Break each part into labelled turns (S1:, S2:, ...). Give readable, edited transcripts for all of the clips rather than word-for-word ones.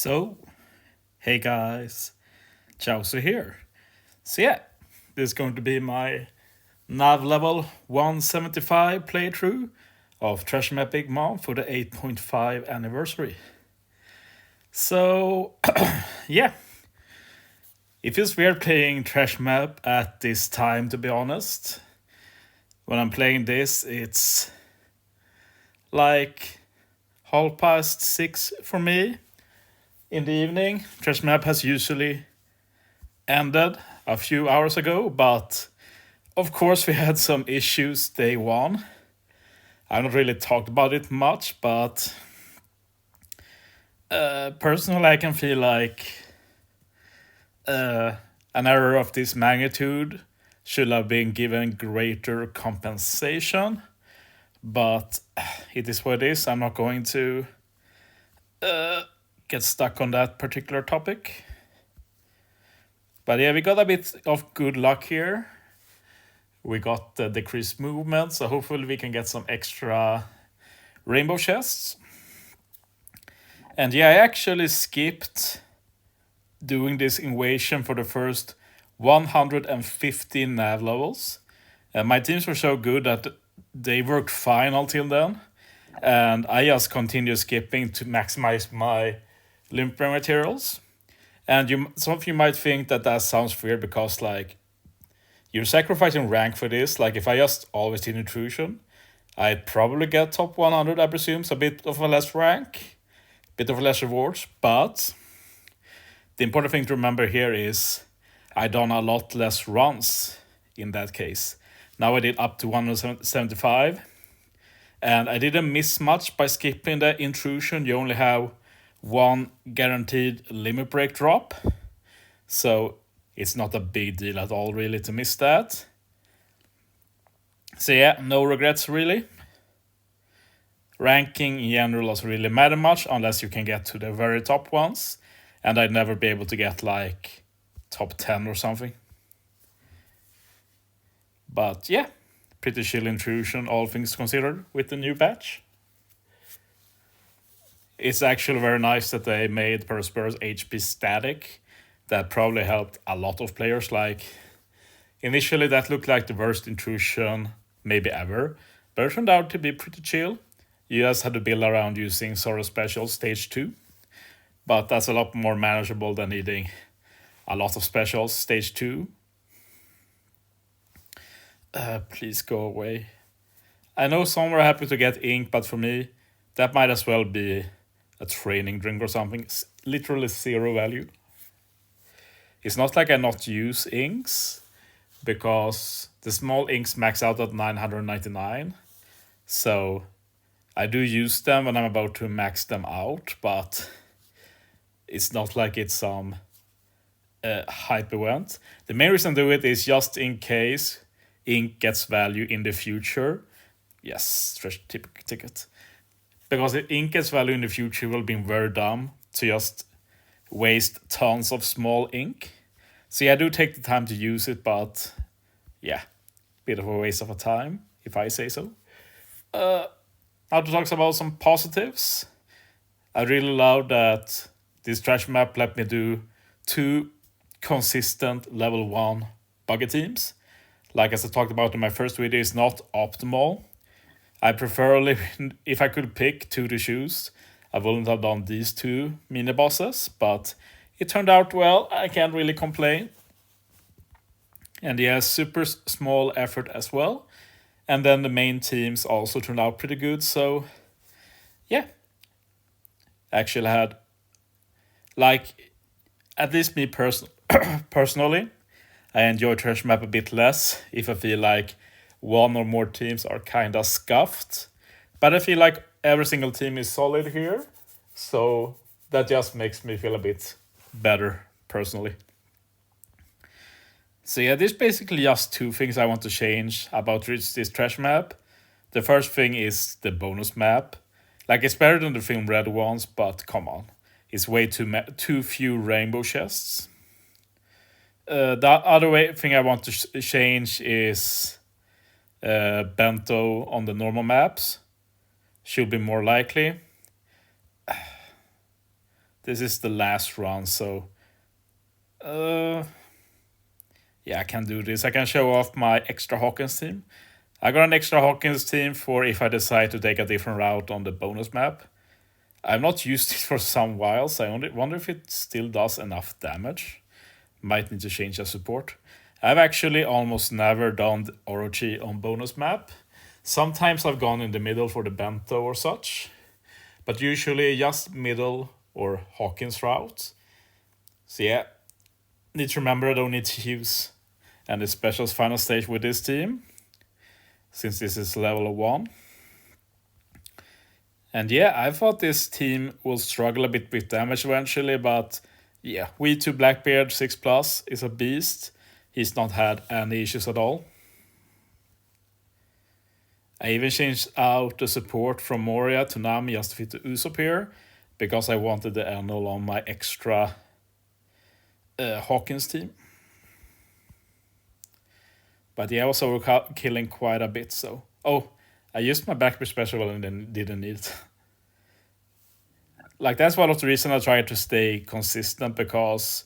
S1: So, hey guys, Chauzu here. So yeah, this is going to be my nav level 175 playthrough of Treasure Map Big Mom for the 8.5 anniversary. So, yeah, it feels weird playing Treasure Map at this time, to be honest. When I'm playing this, it's like 6:30 for me in the evening. Treasure Map has usually ended a few hours ago, but of course we had some issues day one. I haven't really talked about it much, but personally I can feel like an error of this magnitude should have been given greater compensation, but it is what it is. I'm not going to get stuck on that particular topic. But yeah, we got a bit of good luck here. We got the decreased movement, so hopefully we can get some extra rainbow chests. And yeah, I actually skipped doing this invasion for the first 115 nav levels. My teams were so good that they worked fine until then. And I just continued skipping to maximize my limp materials. And some of you might think that sounds weird because like you're sacrificing rank for this. Like if I just always did intrusion, I'd probably get top 100, I presume. So a bit of a less rank, bit of less rewards. But the important thing to remember here is I done a lot less runs in that case. Now I did up to 175. And I didn't miss much by skipping the intrusion. You only have one guaranteed limit break drop. So it's not a big deal at all, really, to miss that. So yeah, no regrets, really. Ranking in general doesn't really matter much unless you can get to the very top ones. And I'd never be able to get like top 10 or something. But yeah, pretty chill intrusion, all things considered, with the new patch. It's actually very nice that they made Perspira's HP static. That probably helped a lot of players. Like, initially that looked like the worst intrusion maybe ever, but it turned out to be pretty chill. You just had to build around using Zoro Special Stage 2, but that's a lot more manageable than needing a lot of specials Stage 2. Please go away. I know some were happy to get ink, but for me, that might as well be a training drink or something. It's literally zero value. It's not like I not use inks, because the small inks max out at 999. So I do use them when I'm about to max them out, but it's not like it's some hype event. The main reason to do it is just in case ink gets value in the future. Yes, treasure ticket. Because if ink gets value in the future, it will be very dumb to just waste tons of small ink. So yeah, I do take the time to use it, but yeah, bit of a waste of a time, if I say so. Now to talk about some positives. I really love that this treasure map let me do 2 consistent level 1 buggy teams. Like as I talked about in my first video, it's not optimal. I preferably, if I could pick 2 to choose, I wouldn't have done these 2 mini bosses, but it turned out well. I can't really complain. And yeah, super small effort as well. And then the main teams also turned out pretty good. So yeah, actually had, like, at least me personally, I enjoy Treasure Map a bit less if I feel like one or more teams are kind of scuffed. But I feel like every single team is solid here. So that just makes me feel a bit better personally. So yeah, there's basically just 2 things I want to change about this treasure map. The first thing is the bonus map. Like, it's better than the film Red ones, but come on. It's way too few rainbow chests. The other thing I want to change is bento on the normal maps. Should be more likely. This is the last run, so yeah, I can do this. I can show off my extra Hawkins team. I got an extra Hawkins team for if I decide to take a different route on the bonus map. I've not used it for some while, so I wonder if it still does enough damage. Might need to change the support. I've actually almost never done Orochi on bonus map. Sometimes I've gone in the middle for the bento or such, but usually just middle or Hawkins route. So yeah, need to remember I don't need to use any specials final stage with this team, since this is level 1. And yeah, I thought this team will struggle a bit with damage eventually, but yeah, V2 Blackbeard 6+ is a beast. He's not had any issues at all. I even changed out the support from Moria to Nami just to fit the Usopp here, because I wanted the Enel on my extra Hawkins team. But yeah, I was overkilling quite a bit, so... Oh, I used my Blackbeard special and then didn't need it. Like, that's one of the reasons I try to stay consistent, because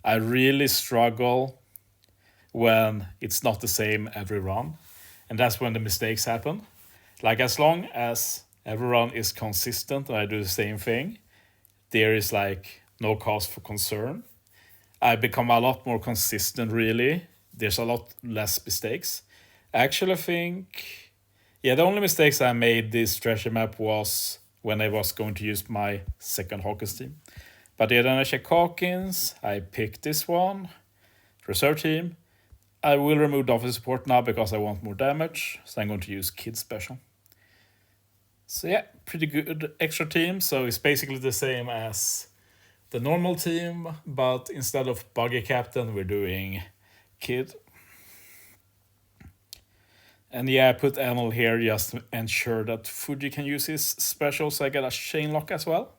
S1: I really struggle when it's not the same every run. And that's when the mistakes happen. Like, as long as every run is consistent and I do the same thing, there is like no cause for concern. I become a lot more consistent, really. There's a lot less mistakes. I actually think, yeah, the only mistakes I made this treasure map was when I was going to use my second Hawkins team. But yeah, then I check Hawkins, I picked this one, reserve team. I will remove Dolphin support now because I want more damage, so I'm going to use Kid special. So yeah, pretty good extra team. So it's basically the same as the normal team, but instead of Buggy Captain, we're doing Kid. And yeah, I put Enel here just to ensure that Fuji can use his special, so I get a chain lock as well.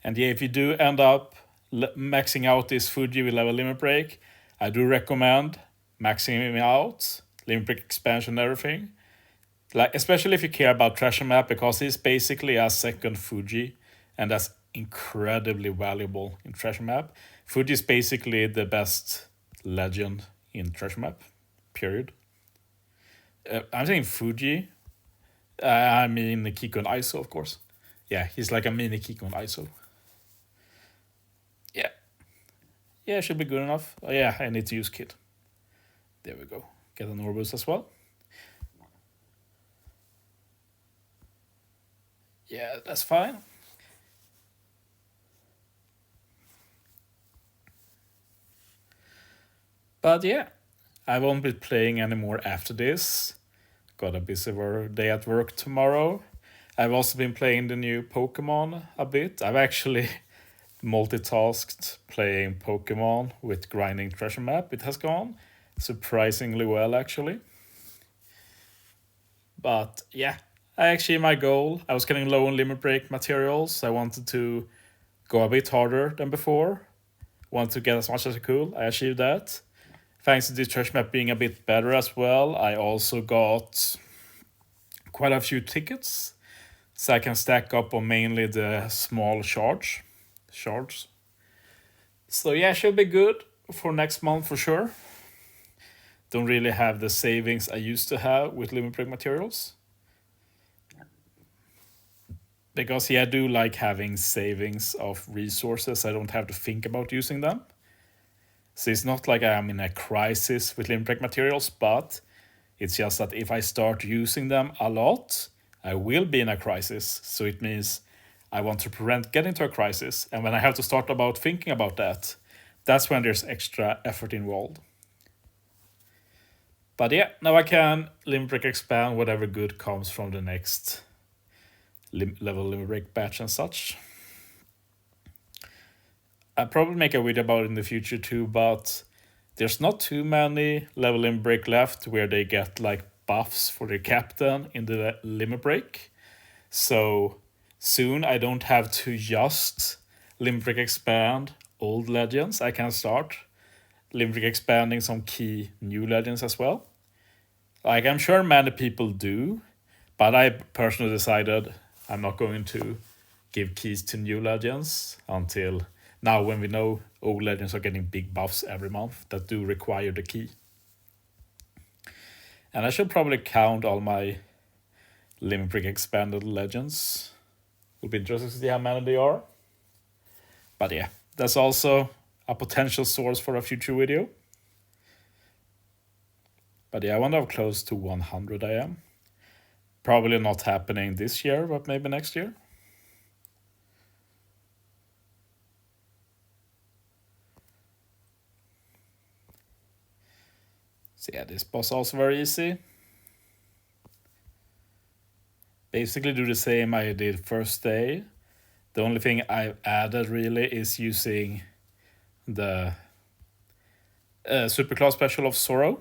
S1: And yeah, if you do end up maxing out this Fuji with level limit break, I do recommend maxing him out, limit break expansion and everything. Like, especially if you care about treasure map, because he's basically a second Fuji, and that's incredibly valuable in treasure map. Fuji is basically the best legend in treasure map, period. I'm saying Fuji. I mean Kiko and Iso, of course. Yeah, he's like a mini Kiko and Iso. Yeah, should be good enough. Oh yeah, I need to use Kid. There we go. Get an Orbus as well. Yeah, that's fine. But yeah, I won't be playing anymore after this. Got a busy day at work tomorrow. I've also been playing the new Pokemon a bit. I've actually multitasked playing Pokemon with grinding treasure map. It has gone surprisingly well, actually. But yeah, I achieved my goal. I was getting low on limit break materials. I wanted to go a bit harder than before. Want to get as much as I could. I achieved that. Thanks to the treasure map being a bit better as well, I also got quite a few tickets, so I can stack up on mainly the small shards. So yeah, should be good for next month for sure. Don't really have the savings I used to have with limit break materials. Because yeah, I do like having savings of resources. I don't have to think about using them. So it's not like I'm in a crisis with limit break materials, but it's just that if I start using them a lot, I will be in a crisis. So it means I want to prevent getting to a crisis. And when I have to start about thinking about that, that's when there's extra effort involved. But yeah, now I can limit break expand whatever good comes from the next level limit break batch and such. I'll probably make a video about it in the future too, but there's not too many level limit break left where they get like buffs for their captain in the limit break. So soon I don't have to just limit break expand old legends. I can start limit break expanding some key new legends as well. Like, I'm sure many people do, but I personally decided I'm not going to give keys to new legends until now, when we know old legends are getting big buffs every month that do require the key. And I should probably count all my Limit Break expanded legends. Will be interesting to see how many they are. But yeah, that's also a potential source for a future video. But yeah, I wonder how close to 100 I am. Probably not happening this year, but maybe next year. So yeah, this boss also very easy. Basically do the same I did first day. The only thing I've added really is using the superclass special of Sorrow.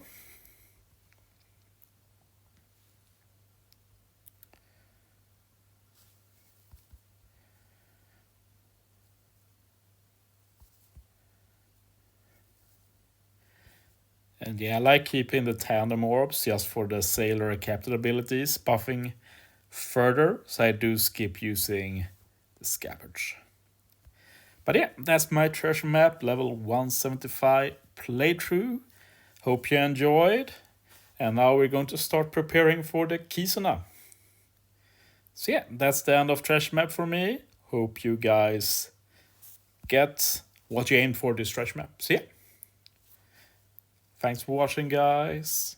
S1: And yeah, I like keeping the tandem orbs just for the sailor and captain abilities, buffing further, so I do skip using the scabbage. But yeah, that's my treasure map level 175 playthrough. Hope you enjoyed. And now we're going to start preparing for the Kisuna. So yeah, that's the end of treasure map for me. Hope you guys get what you aimed for this treasure map. So yeah. Thanks for watching, guys.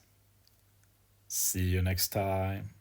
S1: See you next time.